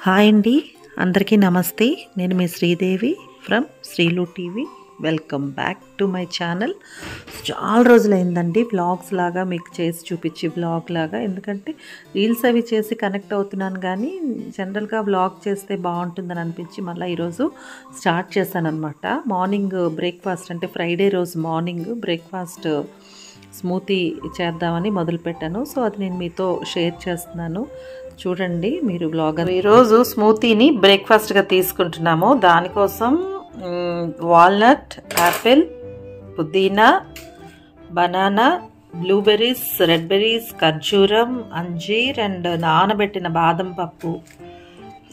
Hi అండి, అందరికీ నమస్తే. నేను మీ Sridevi from Srilu TV. Welcome back to my channel. చాలా రోజులైందండి వ్లాగ్స్ లాగా మీకు చేసి చూపించి వ్లాగ్ లాగా, ఎందుకంటే రీల్స్ అవి చేసి కనెక్ట్ అవుతున్నాను, కానీ జనరల్గా వ్లాగ్ చేస్తే బాగుంటుందని అనిపించి మళ్ళీ ఈరోజు స్టార్ట్ చేశాను అనమాట. మార్నింగ్ బ్రేక్ఫాస్ట్ అంటే ఫ్రైడే రోజు మార్నింగ్ బ్రేక్ఫాస్ట్ స్మూతీ చేద్దామని మొదలుపెట్టాను. సో అది నేను మీతో షేర్ చేస్తున్నాను, చూడండి మీరు బ్లాగర్. ఈరోజు స్మూతీని బ్రేక్ఫాస్ట్గా తీసుకుంటున్నాము. దానికోసం వాల్నట్, యాపిల్, పుదీనా, బనానా, బ్లూబెర్రీస్, రెడ్ బెర్రీస్, ఖర్జూరం, అంజీర్ అండ్ నానబెట్టిన బాదం పప్పు,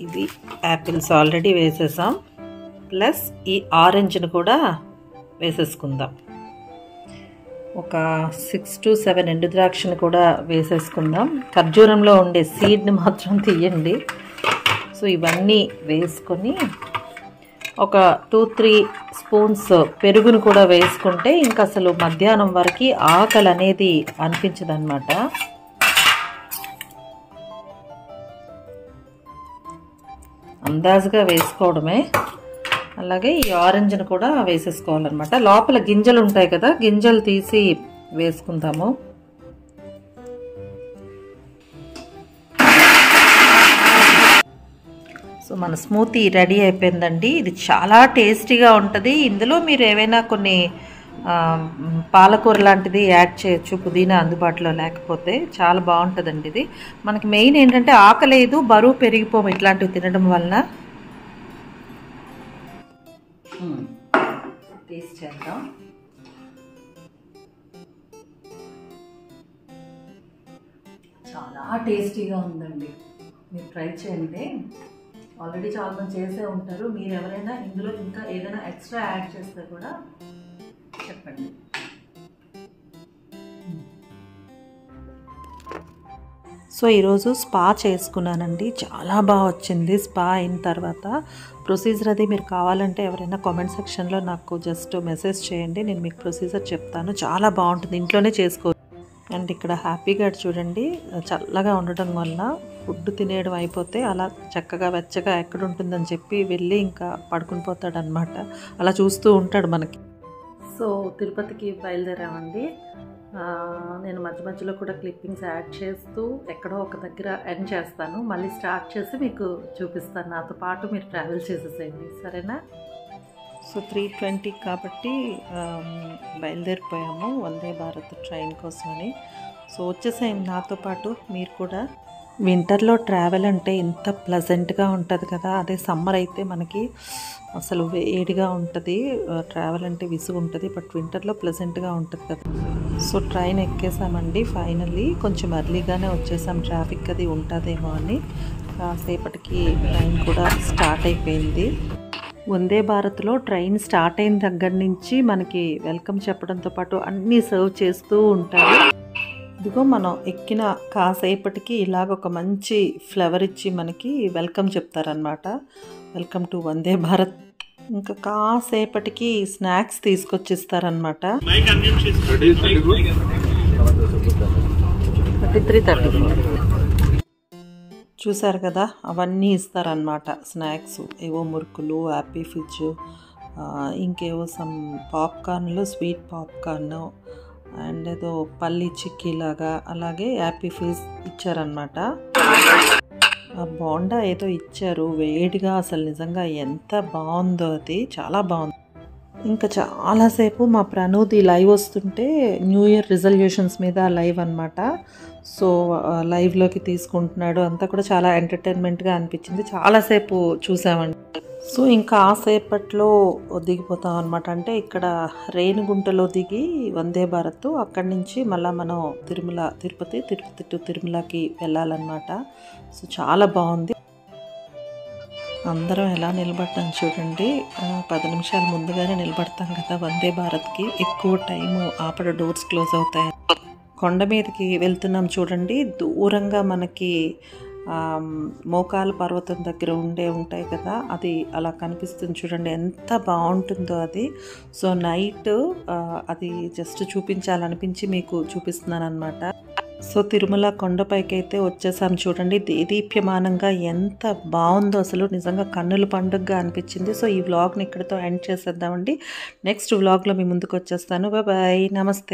ఇవి యాపిల్స్ ఆల్రెడీ వేసేసాం. ప్లస్ ఈ ఆరెంజ్ను కూడా వేసేసుకుందాం. ఒక 6 to 7 ఎండు ద్రాక్షను కూడా వేసేసుకుందాం. ఖర్జూరంలో ఉండే సీడ్ని మాత్రం తీయండి. సో ఇవన్నీ వేసుకొని ఒక 2-3 స్పూన్స్ పెరుగును కూడా వేసుకుంటే ఇంకా అసలు మధ్యాహ్నం వరకు ఆకలి అనేది అనిపించదు అన్నమాట. అందాజుగా వేసుకోవడమే. అలాగే ఈ ఆరెంజ్ను కూడా వేసేసుకోవాలన్నమాట. లోపల గింజలు ఉంటాయి కదా, గింజలు తీసి వేసుకుందాము. సో మన స్మూతీ రెడీ అయిపోయిందండి. ఇది చాలా టేస్టీగా ఉంటుంది. ఇందులో మీరు ఏవైనా కొన్ని పాలకూర లాంటిది యాడ్ చేయొచ్చు, పుదీనా అందుబాటులో లేకపోతే. చాలా బాగుంటుందండి ఇది. మనకి మెయిన్ ఏంటంటే ఆకలేదు, బరువు పెరిగిపోము ఇట్లాంటివి తినడం వలన. టేస్ట్ చేద్దాం. చాలా టేస్టీగా ఉందండి, మీరు ట్రై చేయండి. ఆల్రెడీ చాలా మంది చేసే ఉంటారు. మీరు ఎవరైనా ఇందులో ఇంకా ఏదైనా ఎక్స్ట్రా యాడ్ చేస్తే కూడా చెప్పండి. సో ఈరోజు స్పా చేసుకున్నానండి, చాలా బాగా వచ్చింది. స్పా అయిన తర్వాత ప్రొసీజర్ అది మీరు కావాలంటే ఎవరైనా కామెంట్ సెక్షన్లో నాకు జస్ట్ మెసేజ్ చేయండి, నేను మీకు ప్రొసీజర్ చెప్తాను. చాలా బాగుంటుంది, ఇంట్లోనే చేసుకోవచ్చు. అండ్ ఇక్కడ హ్యాపీగా చూడండి, చల్లగా ఉండటం వల్ల ఫుడ్ తినేయడం అయిపోతే అలా చక్కగా వెచ్చగా ఎక్కడ ఉంటుందని చెప్పి వెళ్ళి ఇంకా పడుకుని పోతాడు అనమాట. అలా చూస్తూ ఉంటాడు మనకి. సో తిరుపతికి బయలుదేరామండి. నేను మధ్య మధ్యలో కూడా క్లిప్పింగ్స్ యాడ్ చేస్తూ ఎక్కడో ఒక దగ్గర ఎండ్ చేస్తాను, మళ్ళీ స్టార్ట్ చేసి మీకు చూపిస్తాను. నాతో పాటు మీరు ట్రావెల్ చేసేసేయండి, సరేనా? సో 3:20 కాబట్టి బయలుదేరిపోయాము వందే భారత్ ట్రైన్ కోసమని. సో వచ్చేసేయండి నాతో పాటు మీరు కూడా. వింటర్లో ట్రావెల్ అంటే ఎంత ప్లెజెంట్గా ఉంటుంది కదా, అదే సమ్మర్ అయితే మనకి అసలు వేడిగా ఉంటుంది, ట్రావెల్ అంటే విసుగు ఉంటుంది. బట్ వింటర్లో ప్లెజెంట్గా ఉంటుంది కదా. సో ట్రైన్ ఎక్కేసామండి ఫైనల్లీ. కొంచెం ఎర్లీగానే వచ్చేసాం, ట్రాఫిక్ అది ఉంటుందేమో అని. కాసేపటికి ట్రైన్ కూడా స్టార్ట్ అయిపోయింది. వందే భారత్లో ట్రైన్ స్టార్ట్ అయిన దగ్గర నుంచి మనకి వెల్కమ్ చెప్పడంతో పాటు అన్నీ సర్వ్ చేస్తూ ఉంటారు. ఇదిగో మనం ఎక్కిన కాసేపటికి ఇలాగ ఒక మంచి ఫ్లేవర్ ఇచ్చి మనకి వెల్కమ్ చెప్తారనమాట. Welcome to Vande Bharat. ఇంకా కాసేపటికి స్నాక్స్ తీసుకొచ్చిస్తారనమాట. 33:30 చూసారు కదా, అవన్నీ ఇస్తారనమాట స్నాక్స్. ఏవో మురుకులు, హ్యాపీ ఫిజ్, ఇంకేవో సమ్ పాప్కార్న్లు, స్వీట్ పాప్కార్న్ అండ్ ఏదో పల్లి చిక్కీ లాగా, అలాగే హ్యాపీ ఫిజ్ ఇచ్చారనమాట. బోండా ఏదో ఇచ్చారు వేడిగా, అసలు నిజంగా ఎంత బాగుందో అది, చాలా బాగుంది. ఇంకా చాలాసేపు మా ప్రణోది లైవ్ వస్తుంటే న్యూ ఇయర్ రిజల్యూషన్స్ మీద లైవ్ అనమాట. సో లైవ్లోకి తీసుకుంటున్నాడు, అంతా కూడా చాలా ఎంటర్టైన్మెంట్గా అనిపించింది. చాలాసేపు చూసామండి. సో ఇంకా ఆసేపట్లో దిగిపోతాం అనమాట. అంటే ఇక్కడ రేణిగుంటలో దిగి వందే భారత్, అక్కడి నుంచి మళ్ళీ మనం తిరుపతి టు తిరుమలకి వెళ్ళాలన్నమాట. సో చాలా బాగుంది. అందరం ఎలా నిలబడతాం చూడండి, 10 నిమిషాలు ముందుగానే నిలబడతాం కదా వందే భారత్కి. ఎక్కువ టైము ఆపడ, డోర్స్ క్లోజ్ అవుతాయి. కొండ మీదకి వెళ్తున్నాం చూడండి, దూరంగా మనకి మోకాల పర్వతం దగ్గర ఉంటాయి కదా, అది అలా కనిపిస్తుంది చూడండి, ఎంత బాగుంటుందో అది. సో నైట్ అది జస్ట్ చూపించాలనిపించి మీకు చూపిస్తున్నాను అనమాట. సో తిరుమల కొండపైకి అయితే వచ్చేసాం చూడండి. దేదీప్యమానంగా ఎంత బాగుందో అసలు, నిజంగా కన్నుల పండుగగా అనిపించింది. సో ఈ వ్లాగ్ని ఇక్కడితో ఎండ్ చేసేద్దామండి. నెక్స్ట్ వ్లాగ్లో మీ ముందుకు వచ్చేస్తాను. బాయ్ బాయ్, నమస్తే.